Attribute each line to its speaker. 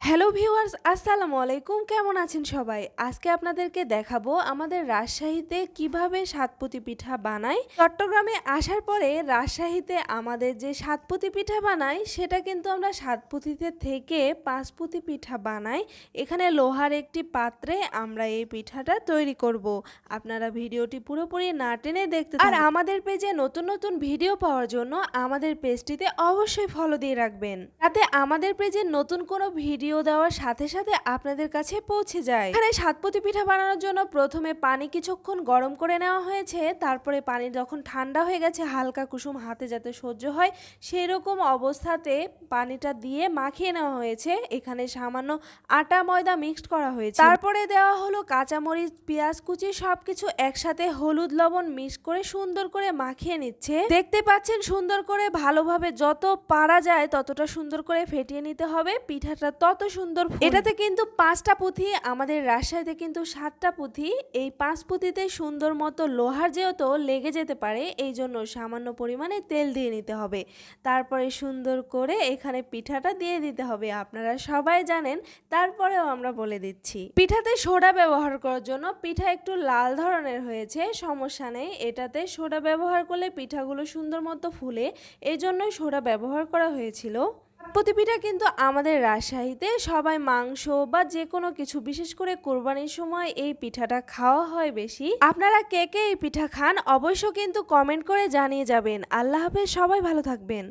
Speaker 1: Hello viewers, আসসালামু আলাইকুম। কেমন আছেন সবাই? আজকে আপনাদেরকে দেখাবো আমাদের রাজশাহীতে কিভাবে সাতপুতি পিঠা বানায়। চট্টগ্রামে আসার পরে রাজশাহীতে আমাদের যে সাতপুতি পিঠা বানায় সেটা কিন্তু আমরা সাতপুতিতে থেকে পাঁচপুতি পিঠা বানাই। এখানে লোহার একটি পাত্রে আমরা এই পিঠাটা তৈরি করব। আপনারা ভিডিওটি পুরোপুরি না টেনে দেখতে থাকুন। আর আমাদের পেজে নতুন নতুন ভিডিও পাওয়ার জন্য আমাদের পেজটিতে অবশ্যই ফলো দিয়ে রাখবেন, যাতে আমাদের পেজে নতুন কোনো ভিডিও দেওয়ার সাথে সাথে আপনাদের কাছে পৌঁছে যায়। এখানে সাতপুতি পিঠা বানানোর জন্য প্রথমে পানি কিছুক্ষণ গরম করে নেওয়া হয়েছে। তারপরে পানি যখন ঠান্ডা হয়ে গেছে, হালকা কুসুম হাতে যাতে সহ্য হয় সেই রকম অবস্থাতে পানিটা দিয়ে মাখিয়ে নেওয়া হয়েছে। এখানে সামান্য আটা ময়দা মিক্সড করা হয়েছে। তারপরে দেওয়া হলো কাঁচামরিচ, পেঁয়াজ কুচি, সবকিছু একসাথে হলুদ লবণ মিক্স করে সুন্দর করে মাখিয়ে নিচ্ছে। দেখতে পাচ্ছেন সুন্দর করে ভালোভাবে যত পারা যায় ততটা সুন্দর করে ফেটিয়ে নিতে হবে। পিঠাটা তত সুন্দর। এটাতে কিন্তু 5টা পুঁথি, আমাদের রাজশাহীতে কিন্তু 7টা পুঁথি। এই 5 পুঁথিতে সুন্দর মতো লোহার যেহেতু লেগে যেতে পারে, এই জন্য সামান্য পরিমাণে তেল দিয়ে নিতে হবে। তারপরে সুন্দর করে এখানে পিঠাটা দিয়ে দিতে হবে। আপনারা সবাই জানেন, তারপরেও আমরা বলে দিচ্ছি। পিঠাতে সোডা ব্যবহার করার জন্য পিঠা একটু লাল ধরনের হয়েছে, সমস্যা নেই। এটাতে সোডা ব্যবহার করলে পিঠাগুলো সুন্দর মতো ফুলে, এই জন্যই সোডা ব্যবহার করা হয়েছিল। সাতপুতি পিঠা কিন্তু আমাদের রাজশাহীতে সবাই মাংস বা যে কোনো কিছু, বিশেষ করে কোরবানির সময় এই পিঠাটা খাওয়া হয় বেশি। আপনারা কে কে এই পিঠা খান অবশ্য কিন্তু কমেন্ট করে জানিয়ে যাবেন। আল্লাহ হাফেজ, সবাই ভালো থাকবেন।